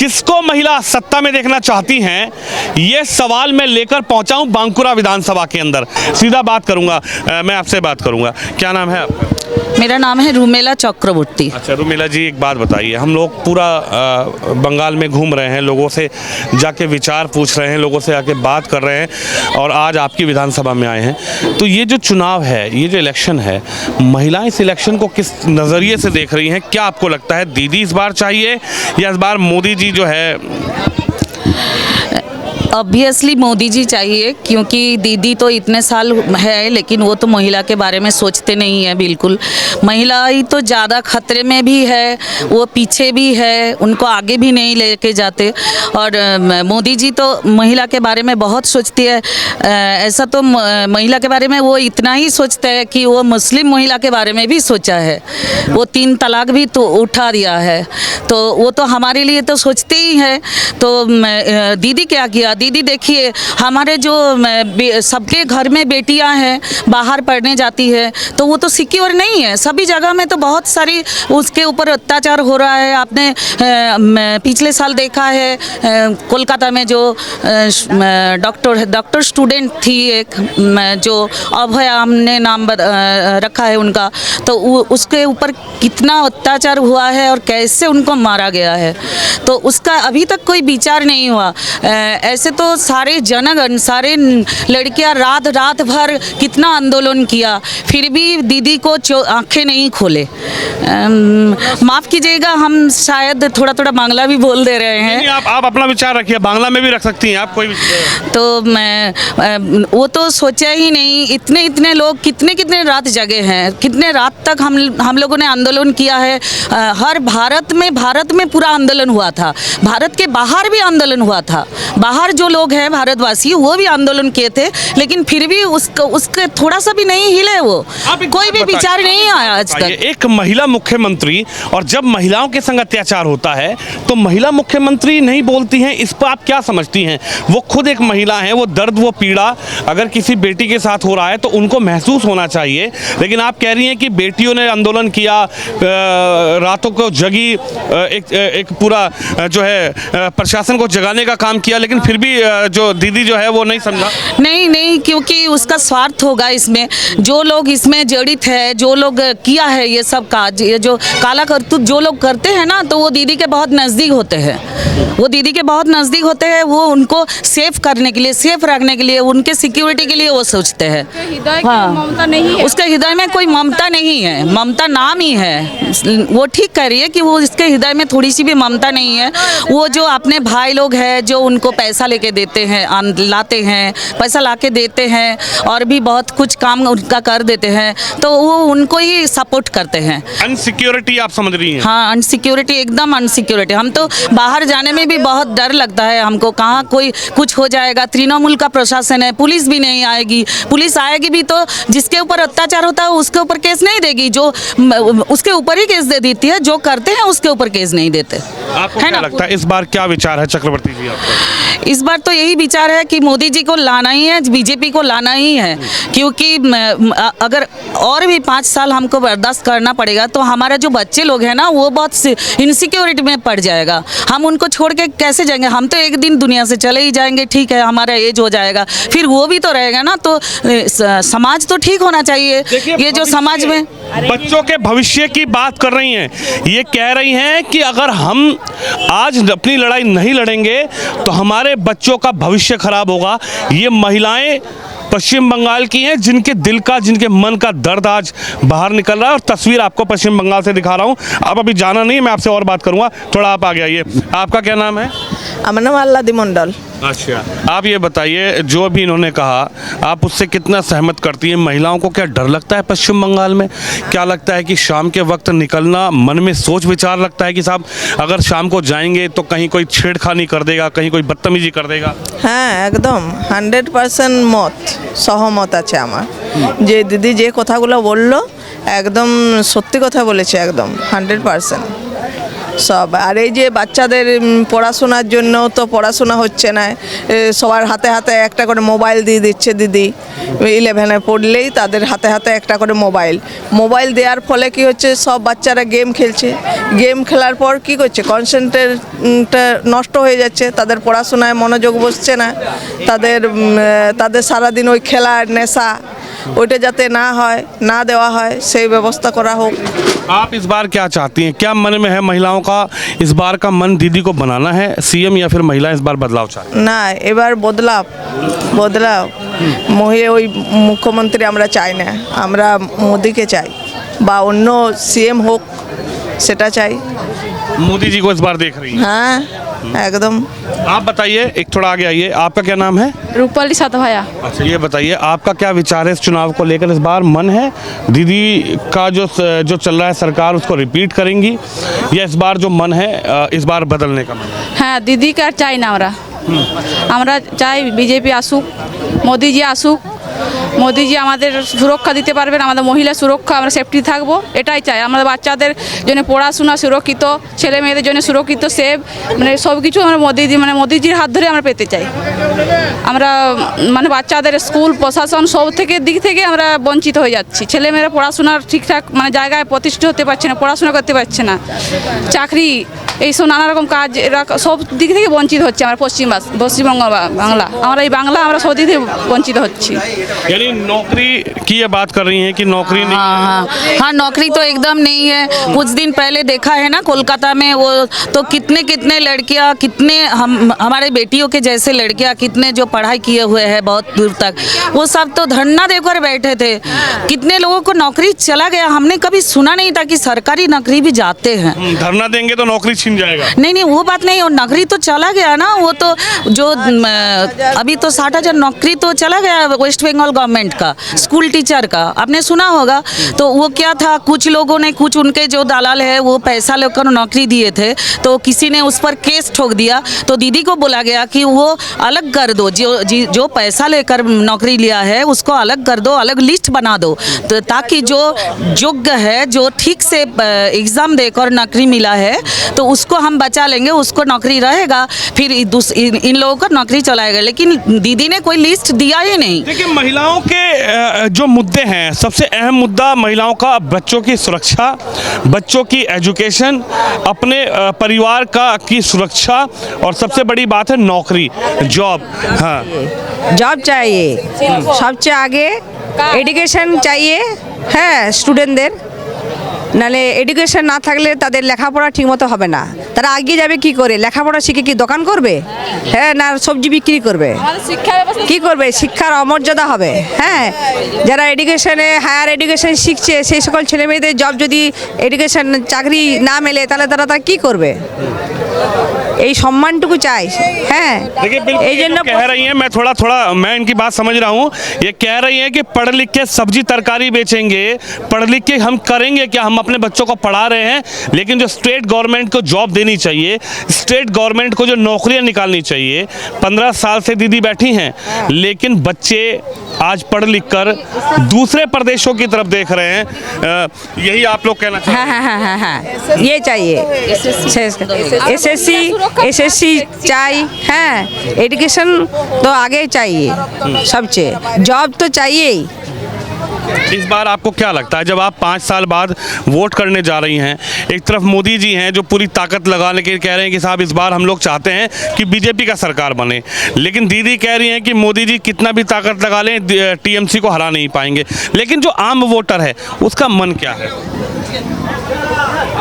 किसको महिला सत्ता में देखना चाहती हैं, ये सवाल मैं लेकर पहुंचा हूं बांकुरा विधानसभा के अंदर। सीधा बात करूंगा, मैं आपसे बात करूंगा। क्या नाम है आपका? मेरा नाम है रुमेला चक्रवर्ती। अच्छा रुमेला जी, एक बात बताइए, हम लोग पूरा बंगाल में घूम रहे हैं, लोगों से जाके विचार पूछ रहे हैं, लोगों से आके बात कर रहे हैं और आज आपकी विधानसभा में आए हैं। तो ये जो चुनाव है, ये जो इलेक्शन है, महिलाएं इस इलेक्शन को किस नज़रिए से देख रही हैं? क्या आपको लगता है दीदी इस बार चाहिए या इस बार मोदी जी जो है? ऑब्वियसली मोदी जी चाहिए, क्योंकि दीदी तो इतने साल है लेकिन वो तो महिला के बारे में सोचते नहीं है बिल्कुल। महिला ही तो ज़्यादा खतरे में भी है, वो पीछे भी है, उनको आगे भी नहीं लेके जाते। और मोदी जी तो महिला के बारे में बहुत सोचती है। ऐसा तो महिला के बारे में वो इतना ही सोचते हैं कि वो मुस्लिम महिला के बारे में भी सोचा है, वो 3 तलाक भी तो उठा दिया है। तो वो तो हमारे लिए तो सोचते ही है। तो दीदी क्या किया? दीदी देखिए, हमारे जो सबके घर में बेटियां हैं बाहर पढ़ने जाती है, तो वो तो सिक्योर नहीं है। सभी जगह में तो बहुत सारी उसके ऊपर अत्याचार हो रहा है। आपने पिछले साल देखा है कोलकाता में जो डॉक्टर स्टूडेंट थी एक, जो अभया हमने नाम रखा है उनका, तो उसके ऊपर कितना अत्याचार हुआ है और कैसे उनको मारा गया है। तो उसका अभी तक कोई विचार नहीं हुआ। ऐसे तो सारे जनगण, सारे लड़कियां रात भर कितना आंदोलन किया, फिर भी दीदी को आंखें नहीं खोले। माफ़ कीजिएगा, हम शायद थोड़ा थोड़ा बांग्ला भी बोल दे रहे हैं। आप अपना विचार रखिए, बांग्ला में भी रख सकती हैं आप, कोई तो मैं वो तो सोचा ही नहीं। इतने लोग कितने रात जगे हैं, कितने रात तक हम लोगों ने आंदोलन किया है। हर भारत में पूरा आंदोलन हुआ था, भारत के बाहर भी आंदोलन हुआ था। बाहर जो लोग हैं भारतवासी, वो भी आंदोलन किए थे, लेकिन फिर भी उसके थोड़ा सा भी नहीं हिले, वो कोई भी विचार नहीं आया आज तक। एक महिला मुख्यमंत्री, और जब महिलाओं के संग अत्याचार होता है तो महिला मुख्यमंत्री नहीं बोलती हैं, इस पर आप क्या समझती हैं? वो खुद एक महिला हैं, वो दर्द, वो पीड़ा अगर किसी बेटी के साथ हो रहा है तो उनको महसूस होना चाहिए। लेकिन आप कह रही हैं कि बेटियों ने आंदोलन किया, रातों को जगी, एक पूरा जो है प्रशासन को जगाने का काम किया, लेकिन फिर भी जो दीदी जो है वो नहीं समझा। नहीं, क्योंकि उसका स्वार्थ होगा इसमें। जो लोग इसमें जड़ित है, जो लोग किया है ये सब काज, ये जो काला करतूत जो लोग करते हैं ना, तो वो दीदी के बहुत नज़दीक होते हैं। वो दीदी के बहुत नज़दीक होते हैं। वो उनको सेफ करने के लिए, सेफ रखने के लिए, उनके सिक्योरिटी के लिए वो सोचते हैं। हाँ, ममता नहीं है उसके हृदय में, कोई ममता नहीं है, ममता नाम ही है। वो ठीक कह रही है कि वो इसके हृदय में थोड़ी सी भी ममता नहीं है। वो जो अपने भाई लोग हैं जो उनको पैसा लेके देते हैं, लाते हैं, पैसा लाके देते हैं और भी बहुत कुछ काम उनका कर देते हैं, तो वो उनको ही सपोर्ट करते हैं। अनसिक्योरिटी आप समझ रही हैं? हाँ, अनसिक्योरिटी, एकदम अनसिक्योरिटी। हम तो बाहर जाने में भी बहुत डर लगता है हमको, कहाँ कोई कुछ हो जाएगा। तृणमूल का प्रशासन है, पुलिस भी नहीं आएगी। पुलिस आएगी भी तो जिसके ऊपर अत्याचार होता है उसके ऊपर केस नहीं देगी, जो उसके ऊपर ही केस दे देती है, जो करते हैं उसके ऊपर केस नहीं देते। आपको क्या लगता है इस बार क्या विचार है चक्रवर्ती जी आपका? इस बार तो यही विचार है कि मोदी जी को लाना ही है, बीजेपी को लाना ही है, क्योंकि अगर और भी 5 साल हमको बर्दाश्त करना पड़ेगा तो हमारा जो बच्चे लोग हैं ना, वो बहुत इनसिक्योरिटी में पड़ जाएगा। हम उनको छोड़ के कैसे जाएंगे? हम तो एक दिन दुनिया से चले ही जाएंगे, ठीक है, हमारा एज हो जाएगा, फिर वो भी तो रहेगा ना। तो समाज तो ठीक होना चाहिए। ये जो समाज में बच्चों के भविष्य की बात कर रही हैं, ये कह रही हैं कि अगर हम आज अपनी लड़ाई नहीं लड़ेंगे तो हमारे बच्चों का भविष्य खराब होगा। ये महिलाएं पश्चिम बंगाल की हैं, जिनके दिल का, जिनके मन का दर्द आज बाहर निकल रहा है। और तस्वीर आपको पश्चिम बंगाल से दिखा रहा हूँ। आप अभी जाना नहीं, मैं आपसे और बात करूँगा, थोड़ा आप आगे आइए। आपका क्या नाम है? अमना आल्लादी मंडल। अच्छा, आप ये बताइए, जो भी इन्होंने कहा, आप उससे कितना सहमत करती हैं? महिलाओं को क्या डर लगता है पश्चिम बंगाल में? क्या लगता है कि शाम के वक्त निकलना, मन में सोच विचार लगता है कि साहब अगर शाम को जाएंगे तो कहीं कोई छेड़खानी कर देगा, कहीं कोई बदतमीजी कर देगा? हाँ, एकदम 100% मत सहमत আছে আমার। যে দিদি যে কথাগুলো বললো একদম সত্যি কথা বলেছে, একদম 100%। সব। আর এই যে বাচ্চাদের পড়াশোনার জন্য তো পড়াশোনা হচ্ছে না, সবার হাতে হাতে একটা করে মোবাইল দিয়ে দিচ্ছে দিদি। 11-এ পড়লেই তাদের হাতে হাতে একটা করে মোবাইল দেওয়ার ফলে কি হচ্ছে, সব বাচ্চারা গেম খেলছে। গেম খেলার পর কি করছে, কনসেন্ট্রেটটা নষ্ট হয়ে যাচ্ছে, তাদের পড়াশোনায় মনোযোগ বসছে না, তাদের সারাদিন ওই খেলার নেশা ওইটা যাতে না হয়, না দেওয়া হয়, সেই ব্যবস্থা করা হোক। आप इस बार क्या चाहती हैं? क्या मन में है महिलाओं का? इस बार का मन दीदी को बनाना है सीएम, या फिर महिला इस बार बदलाव चाहती না, এবার বদলাও ওই মুখ্যমন্ত্রী আমরা চাই না, আমরা মোদিকে চাই, বা অন্য সিএম হোক সেটা চাই। हैं? मोदी जी को इस बार देख रही हैं? হ্যাঁ একদম। आप बताइए, एक थोड़ा आगे आइए, आपका क्या नाम है? रूपाली सातभाया। अच्छा ये बताइए, आपका क्या विचार है इस चुनाव को लेकर? इस बार मन है दीदी का जो चल रहा है सरकार उसको रिपीट करेंगी, या इस बार जो मन है इस बार बदलने का मन है? হ্যাঁ দিদিকে আর চাই না আমরা চাই বিজেপি আসুক, মোদিজি আসুক। মোদিজি আমাদের সুরক্ষা দিতে পারবেন, আমাদের মহিলা সুরক্ষা, আমরা সেফটি থাকবো, এটাই চাই। আমাদের বাচ্চাদের জন্য পড়াশোনা সুরক্ষিত, ছেলে মেয়েদের জন্য সুরক্ষিত, সেভ, মানে সব কিছু আমরা মোদিজির হাত ধরে আমরা পেতে চাই। আমরা বাচ্চাদের স্কুল প্রশাসন সব দিক থেকে আমরা বঞ্চিত হয়ে যাচ্ছি। ছেলেমেয়েরা পড়াশোনার ঠিকঠাক জায়গায় প্রতিষ্ঠিত হতে পারছে না, পড়াশোনা করতে পারছে না, চাকরি এইসব নানা রকম কাজ, এরা সব দিক থেকে বঞ্চিত হচ্ছে। আমরা পশ্চিমবঙ্গ বাংলা, আমরা এই বাংলা আমরা সব দিক থেকে বঞ্চিত হচ্ছি। यानी नौकरी की ये बात कर रही हैं कि नौकरी नहीं? हाँ, नौकरी तो एकदम नहीं है। कुछ दिन पहले देखा है ना कोलकाता में, वो तो कितने लड़कियां, हमारे बेटियों के जैसे लड़कियां, कितने जो पढ़ाई किए हुए हैं बहुत दूर तक, वो सब तो धरना देकर बैठे थे। कितने लोगों को नौकरी चला गया, हमने कभी सुना नहीं था कि सरकारी नौकरी भी जाते हैं। धरना देंगे तो नौकरी छिन जाएगा? नहीं वो बात नहीं, और नौकरी तो चला गया ना, वो तो जो अभी तो 60,000 नौकरी तो चला गया वेस्ट बंगाल गवर्नमेंट का, स्कूल टीचर का, आपने सुना होगा। तो वो क्या था, कुछ लोगों ने, कुछ उनके जो दलाल है वो पैसा लेकर नौकरी दिए थे, तो किसी ने उस पर केस ठोक दिया। तो दीदी को बोला गया कि वो अलग कर दो, जो पैसा लेकर नौकरी लिया है उसको अलग कर दो, अलग लिस्ट बना दो, तो ताकि जो योग्य है, जो ठीक से एग्ज़ाम देकर नौकरी मिला है, तो उसको हम बचा लेंगे, उसको नौकरी रहेगा, फिर इन लोगों को नौकरी चलाएगा। लेकिन दीदी ने कोई लिस्ट दिया ही नहीं। देखिए, महिलाओं के जो मुद्दे हैं, सबसे अहम मुद्दा महिलाओं का बच्चों की सुरक्षा, बच्चों की एजुकेशन, अपने परिवार की सुरक्षा, और सबसे बड़ी बात है नौकरी, जॉब। हाँ, জব চাইয়ে সবচেয়ে আগে এডুকেশন চাইয়ে, হ্যাঁ স্টুডেন্টদের, নালে এডুকেশন না থাকলে তাদের লেখাপড়া ঠিকমতো হবে না। তারা এগিয়ে যাবে কি করে? লেখাপড়া শিখে কি দোকান করবে? হ্যাঁ, না সবজি বিক্রি করবে? কি করবে? শিক্ষার অমর্যাদা হবে। হ্যাঁ, যারা এডুকেশনে হায়ার এডুকেশন শিখছে সেই সকল ছেলে মেয়েদের জব যদি এডুকেশন চাকরি না মেলে তাহলে তারা কি করবে? এই সম্মানটুকু চাই। হ্যাঁ, देखिए बिल्कुल এই জন্য कह रही हैं, मैं इनकी बात समझ रहा हूँ। ये कह रही हैं कि पढ़ लिख के सब्जी तरकारी बेचेंगे, पढ़ लिख के हम करेंगे क्या? हम अपने बच्चों को पढ़ा रहे हैं, लेकिन जो स्टेट गवर्नमेंट को जॉब देनी चाहिए, स्टेट गवर्नमेंट को जो नौकरियां निकालनी चाहिए। 15 साल से दीदी बैठी हैं, लेकिन बच्चे आज पढ़ लिख कर दूसरे प्रदेशों की तरफ देख रहे हैं। यही आप लोग कहना चाहते हैं? हाँ ये चाहिए, एसएससी चाहिए। हाँ, एजुकेशन तो आगे चाहिए, सबसे जॉब तो चाहिए ही। इस बार आपको क्या लगता है, जब आप 5 साल बाद वोट करने जा रही हैं, एक तरफ मोदी जी हैं जो पूरी ताकत लगाने के कह रहे हैं कि साहब इस बार हम लोग चाहते हैं कि बीजेपी का सरकार बने, लेकिन दीदी कह रही हैं कि मोदी जी कितना भी ताकत लगा लें टीएमसी को हरा नहीं पाएंगे। लेकिन जो आम वोटर है उसका मन क्या है?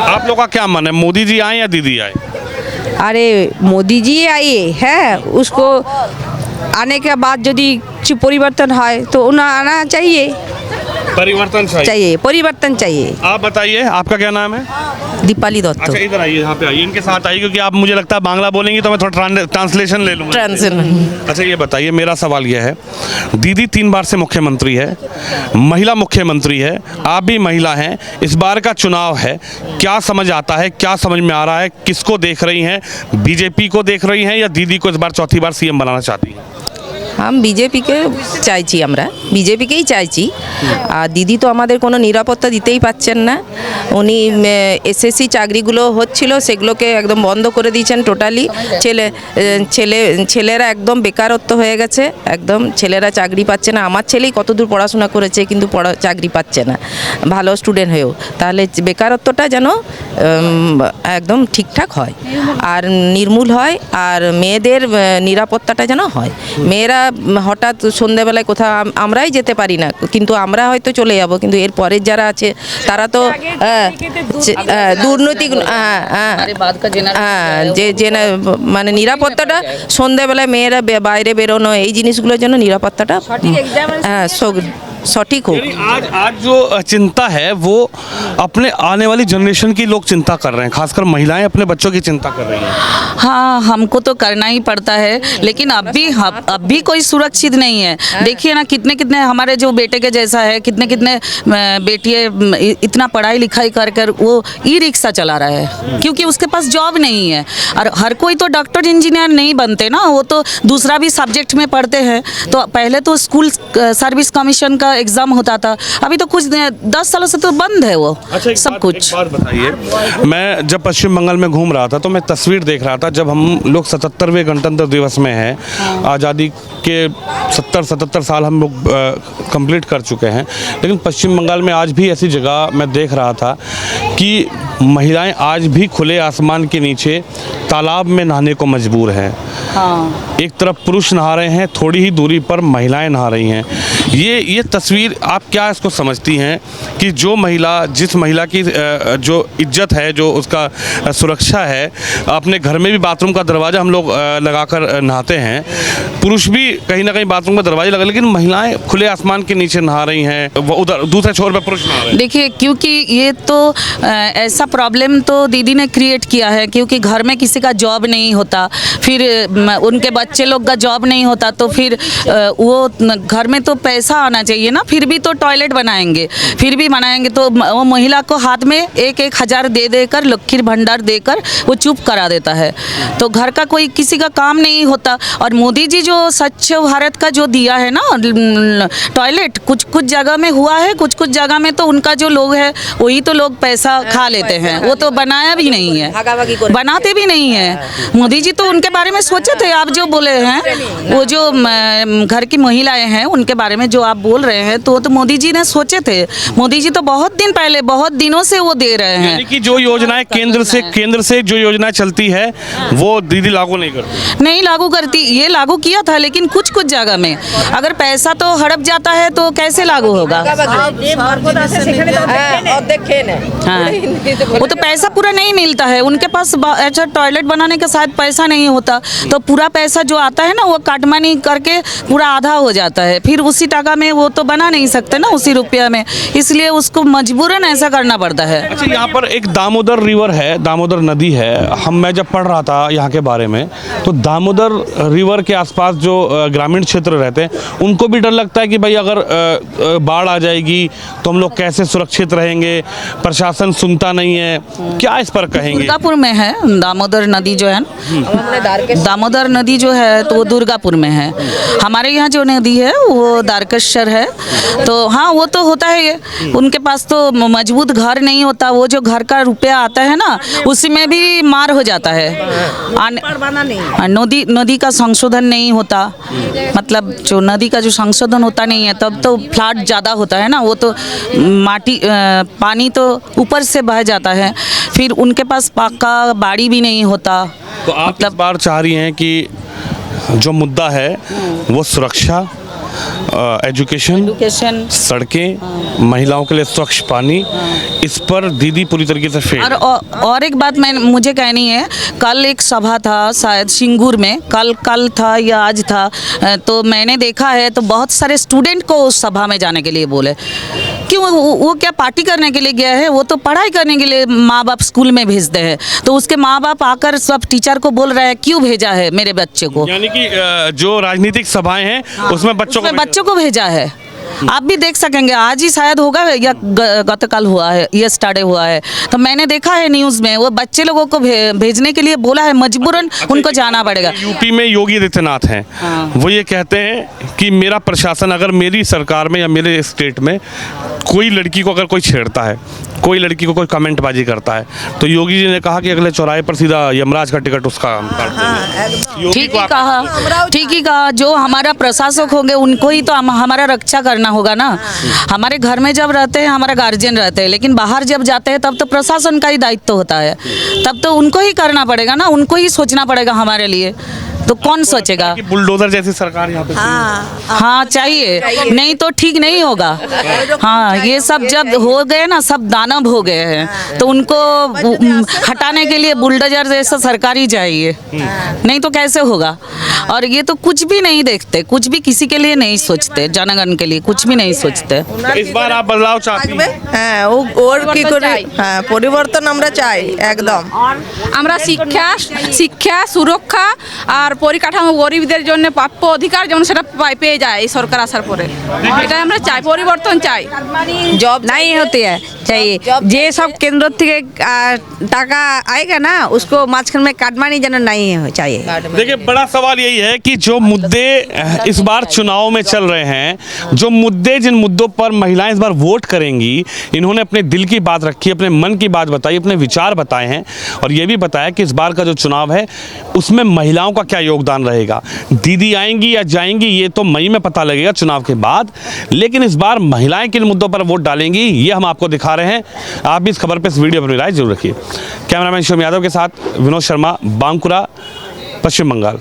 आप लोग का क्या मन है, मोदी जी आए या दीदी आए? अरे मोदी जी आइए, है उसको आने के बाद यदि कुछ परिवर्तन है तो उन्हें आना चाहिए, परिवर्तन परिवर्तन चाहिए। आप बताइए, आपका क्या नाम है? दीपाली दत्त। अच्छा इधर आइए, यहाँ पे आइए, इनके साथ आइए, क्योंकि आप मुझे लगता है बांग्ला बोलेंगी तो मैं थोड़ा ट्रांसलेशन ले लूँगा। अच्छा ये बताइए, मेरा सवाल यह है, दीदी 3 बार से मुख्यमंत्री है, महिला मुख्यमंत्री है, आप भी महिला हैं, इस बार का चुनाव है, क्या समझ आता है, क्या समझ में आ रहा है? किसको देख रही हैं? बीजेपी को देख रही हैं या दीदी को इस बार चौथी बार सीएम बनाना चाहती हैं? हम বিজেপিকে চাইছি, আমরা বিজেপিকেই চাইছি। আর দিদি তো আমাদের কোনো নিরাপত্তা দিতেই পাচ্ছেন না। উনি এসএসসি চাকরিগুলো হচ্ছিল সেগুলোকে একদম বন্ধ করে দিয়েছেন টোটালি। ছেলেরা একদম বেকারত্ব হয়ে গেছে, একদম ছেলেরা চাকরি পাচ্ছে না। আমার ছেলেই কতদূর পড়াশোনা করেছে কিন্তু চাকরি পাচ্ছে না ভালো স্টুডেন্ট হয়েও। তাহলে বেকারত্বটা যেন একদম ঠিকঠাক হয় আর নির্মূল হয়, আর মেয়েদের নিরাপত্তাটা যেন হয়। মেয়েরা হঠাৎ সন্ধ্যেবেলায় কোথাও আমরাই যেতে পারি না, কিন্তু আমরা হয়তো চলে যাব, কিন্তু এর পরের যারা আছে তারা তো দুর্নীতি যে মানে নিরাপত্তাটা সন্ধ্যেবেলায় মেয়েরা বাইরে বেরোনো এই জিনিসগুলোর জন্য নিরাপত্তাটা सटीक हो। आज जो चिंता है वो अपने आने वाली जनरेशन की लोग चिंता कर रहे हैं, खासकर महिलाएं अपने बच्चों की चिंता कर रही हैं। हाँ, हमको तो करना ही पड़ता है, लेकिन अब भी कोई सुरक्षित नहीं है। देखिए ना, कितने कितने हमारे जो बेटे के जैसा है, कितने कितने बेटियाँ इतना पढ़ाई लिखाई कर कर वो ई रिक्शा चला रहा है, क्योंकि उसके पास जॉब नहीं है। और हर कोई तो डॉक्टर इंजीनियर नहीं बनते ना, वो तो दूसरा भी सब्जेक्ट में पढ़ते हैं। तो पहले तो स्कूल सर्विस कमीशन का एग्ज़ाम होता था, अभी तो कुछ 10 सालों से तो बंद है वो। अच्छा, सब कुछ। एक बात बताइए, मैं जब पश्चिम बंगाल में घूम रहा था तो मैं तस्वीर देख रहा था, जब हम लोग 77वें गणतंत्र दिवस में हैं, आज़ादी के 70-77 साल हम लोग कंप्लीट कर चुके हैं, लेकिन पश्चिम बंगाल में आज भी ऐसी जगह मैं देख रहा था कि महिलाएं आज भी खुले आसमान के नीचे तालाब में नहाने को मजबूर हैं। हाँ, एक तरफ पुरुष नहा रहे हैं, थोड़ी ही दूरी पर महिलाएं नहा रही हैं। ये तस्वीर आप क्या इसको समझती हैं कि जो महिला, जिस महिला की जो इज्जत है, जो उसका सुरक्षा है, अपने घर में भी बाथरूम का दरवाज़ा हम लोग लगाकर नहाते हैं, पुरुष भी कहीं ना कहीं बाथरूम का दरवाजा लगा, लेकिन महिलाएं खुले आसमान के नीचे नहा रही हैं, वो उधर दूसरे छोर पर पुरुष नहा रहे हैं। देखिए, क्योंकि ये तो ऐसा प्रॉब्लम तो दीदी ने क्रिएट किया है, क्योंकि घर में किसी का जॉब नहीं होता, फिर उनके बच्चे लोग का जॉब नहीं होता, तो फिर वो घर में तो पैसा आना चाहिए ना, फिर भी तो टॉयलेट बनाएंगे, फिर भी बनाएंगे तो वो महिला को हाथ में 1-1 हज़ार दे देकर, लक्ष्मी भंडार देकर वो चुप करा देता है। तो घर का कोई किसी का काम नहीं होता। और मोदी जी जो स्वच्छ भारत का जो दिया है ना टॉयलेट, कुछ कुछ जगह में हुआ है, कुछ कुछ जगह में तो उनका जो लोग है वही तो लोग पैसा खा लेते हैं, वो तो बनाया भी नहीं है, बनाते भी नहीं है। मोदी जी तो उनके बारे में सोचे थे, आप जो बोले हैं वो जो घर की महिलाएं हैं उनके बारे में जो आप बोल रहे हैं, तो मोदी जी ने सोचे थे। मोदी जी तो बहुत दिन पहले, बहुत दिनों से वो दे रहे हैं। यानी कि जो योजनाएं केंद्र से जो योजनाएं चलती है वो दीदी लागू नहीं करती। नहीं लागू करती, ये लागू किया था, लेकिन कुछ कुछ जगह में अगर पैसा तो हड़प जाता है तो कैसे लागू होगा। हाँ, वो तो पैसा पूरा नहीं मिलता है उनके पास। अच्छा, टॉयलेट बनाने का शायद पैसा नहीं होता, तो पूरा पैसा जो आता है ना वो काटमानी करके पूरा आधा हो जाता है, फिर उसी टका में वो तो बना नहीं सकते ना, उसी रुपया में, इसलिए उसको मजबूरन ऐसा करना पड़ता है। अच्छा, यहाँ पर एक दामोदर रिवर है, दामोदर नदी है। मैं जब पढ़ रहा था यहाँ के बारे में, तो दामोदर रिवर के आसपास जो ग्रामीण क्षेत्र रहते हैं उनको भी डर लगता है कि भाई अगर बाढ़ आ जाएगी तो हम लोग कैसे सुरक्षित रहेंगे, प्रशासन सुनता नहीं है। क्या इस पर कहेंगे? दुर्गापुर में है दामोदर नदी जो है, दामोदर नदी जो है तो वो दुर्गापुर में है। हमारे यहाँ जो नदी है वो दारकेश्वर है। तो हाँ, वो तो होता है ये, उनके पास तो मजबूत घर नहीं होता, वो जो घर का रुपया आता है ना उसी में भी मार हो जाता है। नदी का संशोधन नहीं होता, मतलब जो नदी का जो संशोधन होता नहीं है तब तो फ्लड ज़्यादा होता है ना, वो तो पानी तो ऊपर से बह जाता है, फिर उनके पास पक्का बाड़ी भी नहीं होता। तो आप इस बार चाह रही हैं कि जो मुद्दा है वो सुरक्षा, एजुकेशन, सड़कें, महिलाओं के लिए स्वच्छ पानी, इस पर दीदी पूरी तरीके से फेल। और एक बात मुझे कहनी है, कल एक सभा था शायद सिंगूर में, कल था या आज था, तो मैंने देखा है तो बहुत सारे स्टूडेंट को उस सभा में जाने के लिए बोले। क्यों? वो क्या पार्टी करने के लिए गया है? वो तो पढ़ाई करने के लिए माँ बाप स्कूल में भेजते हैं, तो उसके माँ बाप आकर सब टीचर को बोल रहे हैं क्यों भेजा है मेरे बच्चे को। यानी कि जो राजनीतिक सभाएं हैं उसमें बच्चों को भेजा है। आप भी देख सकेंगे, आज ही शायद होगा या गतकाल हुआ है, ये स्टार्ट हुआ है। तो मैंने देखा है न्यूज़ में, वो बच्चे लोगों को भेजने के लिए बोला है, मजबूरन उनको जाना पड़ेगा। यूपी में योगी आदित्यनाथ हैं, वो ये कहते हैं कि मेरा प्रशासन, अगर मेरी सरकार में या मेरे स्टेट में कोई लड़की को अगर कोई छेड़ता है, कोई लड़की को कोई कमेंटबाजी करता है, तो योगी जी ने कहा कि अगले चौराहे पर सीधा यमराज का टिकट उसका हम काट देंगे। योगी ठीक को ही आप- कहा, ठीक ही कहा। जो हमारा प्रशासक होंगे उनको ही तो हमारा रक्षा करना होगा ना। हमारे घर में जब रहते हैं हमारा गार्जियन रहते हैं, लेकिन बाहर जब जाते हैं तब तो प्रशासन का ही दायित्व होता है, तब तो उनको ही करना पड़ेगा ना, उनको ही सोचना पड़ेगा हमारे लिए। तो कौन सोचेगा? कि बुलडोजर जैसी सरकार यहाँ पे हाँ चाहिए, नहीं तो ठीक नहीं होगा। हाँ, ये सब जब हो गए ना, सब दानव हो गए हैं, तो उनको हटाने के लिए बुलडोजर जैसा सरकार ही चाहिए, नहीं तो कैसे होगा? और ये तो कुछ भी नहीं देखते, कुछ भी किसी के लिए नहीं सोचते, जनगण के लिए कुछ भी नहीं सोचते। इस बार आप बदलाव चाहती हैं? হ্যাঁ ওর কি করে হ্যাঁ পরিবর্তন আমরা চাই একদম। আমরা শিক্ষা সুরক্ষা আর পরিকাঠামো গরিবদের জন্য প্রাপ্য অধিকার যেমন সেটা পেয়ে যায় এই সরকার আসার পরে, এটাই আমরা চাই, পরিবর্তন চাই। जॉब नहीं होती है चाहिए, जे सब केंद्र থেকে টাকা आएगा ना उसको মাঝখান में काटमानी जन नहीं हो चाहिए। देखिए, बड़ा सवाल यही है कि जो मुद्दे इस बार चुनाव में चल रहे हैं, जो मुद्दे, जिन मुद्दों पर महिलाएं इस बार वोट करेंगी, इन्होंने अपने दिल की बात रखी, अपने मन की बात बताई, अपने विचार बताए हैं, और ये भी बताया कि इस बार का जो चुनाव है उसमें महिलाओं का क्या योगदान रहेगा। दीदी आएंगी या जाएंगी ये तो मई में पता लगेगा चुनाव के बाद, लेकिन इस बार महिलाएं किन मुद्दों पर वोट डालेंगी ये हम आपको दिखा रहे हैं। आप भी इस खबर पर, इस वीडियो पर अपनी राय जरूर रखिए। कैमरामैन शिवम यादव के साथ विनोद शर्मा, बांकुरा, पश्चिम बंगाल।